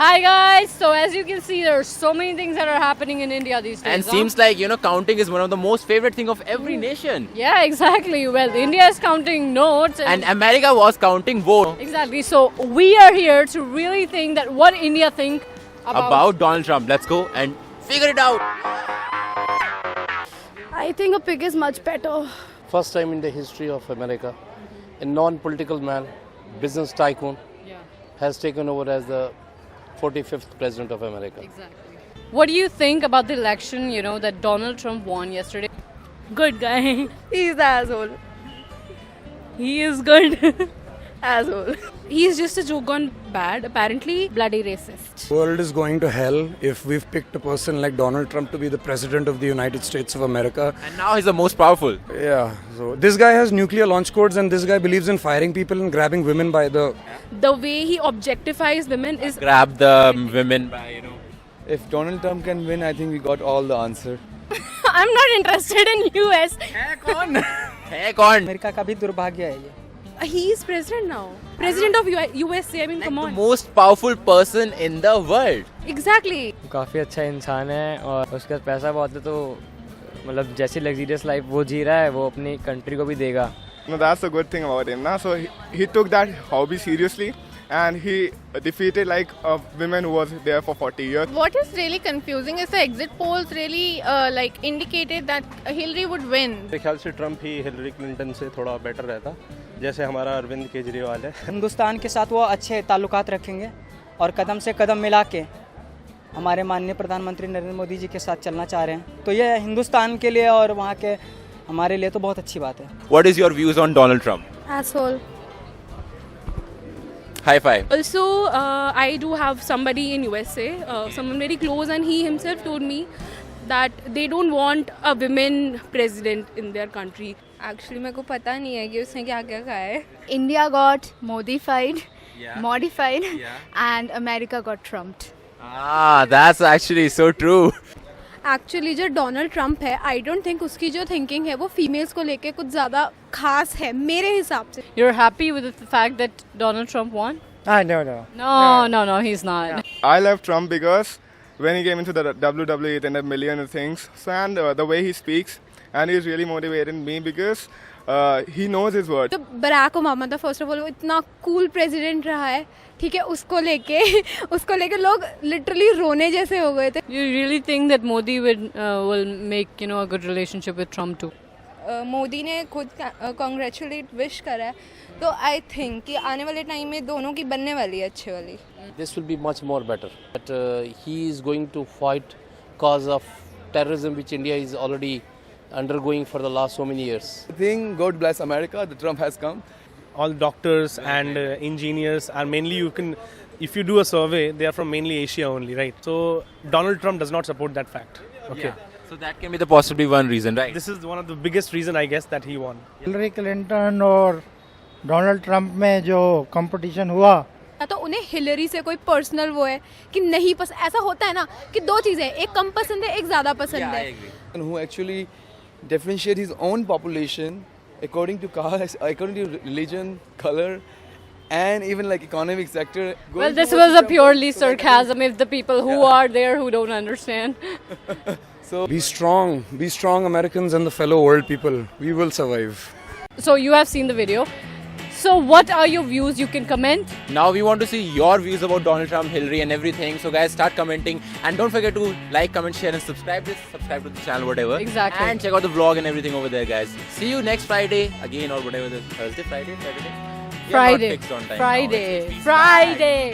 Hi guys, so as you can see there are so many things that are happening in India these days. And seems like, counting is one of the most favorite thing of every nation. Yeah, exactly. Well, India is counting notes And America was counting votes exactly. So we are here to really think that what India think about Donald Trump. Let's go and figure it out. I think a pig is much better. First time in the history of America, a non-political man, business tycoon, has taken over as the 45th president of America. Exactly. What do you think about the election, that Donald Trump won yesterday? Good guy. He's the asshole. He is good. Asshole. He's just a joke gone bad, apparently. Bloody racist. The world is going to hell if we've picked a person like Donald Trump to be the president of the United States of America. And now he's the most powerful. Yeah, so this guy has nuclear launch codes and this guy believes in firing people and grabbing women by the... The way he objectifies women is... Grab the women by, If Donald Trump can win, I think we got all the answer. I'm not interested in US. Heck on. America का भी दुर्भाग्य है ये. He is president now. President of USA. I mean, come The on. most powerful person in the world. Exactly. काफ़ी अच्छा इंसान है और उसके पास पैसा बहुत है तो मतलब जैसी लग्जरियस लाइफ वो जी रहा है वो अपनी कंट्री को भी देगा. No, that's the good thing about him. Nah? So he took that hobby seriously and he defeated like a woman who was there for 40 years. What is really confusing is the exit polls really indicated that Hillary would win. मेरे ख्याल से Trump ही Hillary Clinton से थोड़ा better रहता, जैसे हमारा अरविंद केजरीवाल है. हिंदुस्तान के साथ वो अच्छे ताल्लुकात रखेंगे और कदम से कदम मिला के हमारे माननीय प्रधानमंत्री नरेंद्र मोदी जी के साथ चलना चाह रहे हैं तो ये हिंदुस्तान के लिए और वहाँ के हमारे लिए तो बहुत अच्छी बात है. What is your views on Donald Trump? Asshole. High five. Also, I do have somebody in USA, someone very close, and he himself told me that they don't want a women president in their country. Actually, मेरे को पता नहीं है कि उसने क्या क्या कहा है. India got modified, and America got trumped. Ah, that's actually so true. Actually जो डोनाल्ड ट्रंप है आई डोंट थिंक उसकी जो थिंकिंग है वो फीमेल्स को लेके कुछ ज़्यादा खास है मेरे हिसाब से. You're happy with the fact that Donald Trump won? No, he's not. I love Trump because when he came into the WWE, then a million of things. So, and the way he speaks, and he's really motivated me because he knows his words. तो Barack Obama था first of all, वो इतना cool president रहा है, ठीक है, उसको लेके लोग लिटरली रोने जैसे हो गए थे. You really think that Modi will make a good relationship with Trump too? Modi ने खुद कॉन्ग्रेचुलेट विश करा है तो आई थिंक कि आने वाले टाइम में दोनों की बनने वाली है अच्छे वाली. This will be much more better. But he is going to fight cause of terrorism which India is already undergoing for the last so many years. I think God bless America, the Trump has come. All doctors and engineers are mainly, if you do a survey, they are from mainly Asia only, right? So Donald Trump does not support that fact. Okay. Yeah. So that can be the possibly one reason, right? This is one of the biggest reason I guess that he won. Hillary Clinton और Donald Trump में जो competition हुआ तो उन्हें Hillary से कोई personal वो है कि नहीं पसंद. ऐसा होता है ना कि दो चीज़ें, एक कम पसंद है एक ज़्यादा पसंद है. And who actually differentiate his own population according to caste, according to religion, color, and even like economic sector. Well, this was a purely sarcasm if the people who are there who don't understand. So be strong Americans and the fellow world people. We will survive. So you have seen the video. So what are your views? You can comment. Now we want to see your views about Donald Trump, Hillary and everything. So guys, start commenting and don't forget to like, comment, share and subscribe to the channel, whatever. Exactly. And check out the vlog and everything over there, guys. See you next Friday again or whatever, the Thursday, Friday, Saturday. We are not fixed on time now. Friday.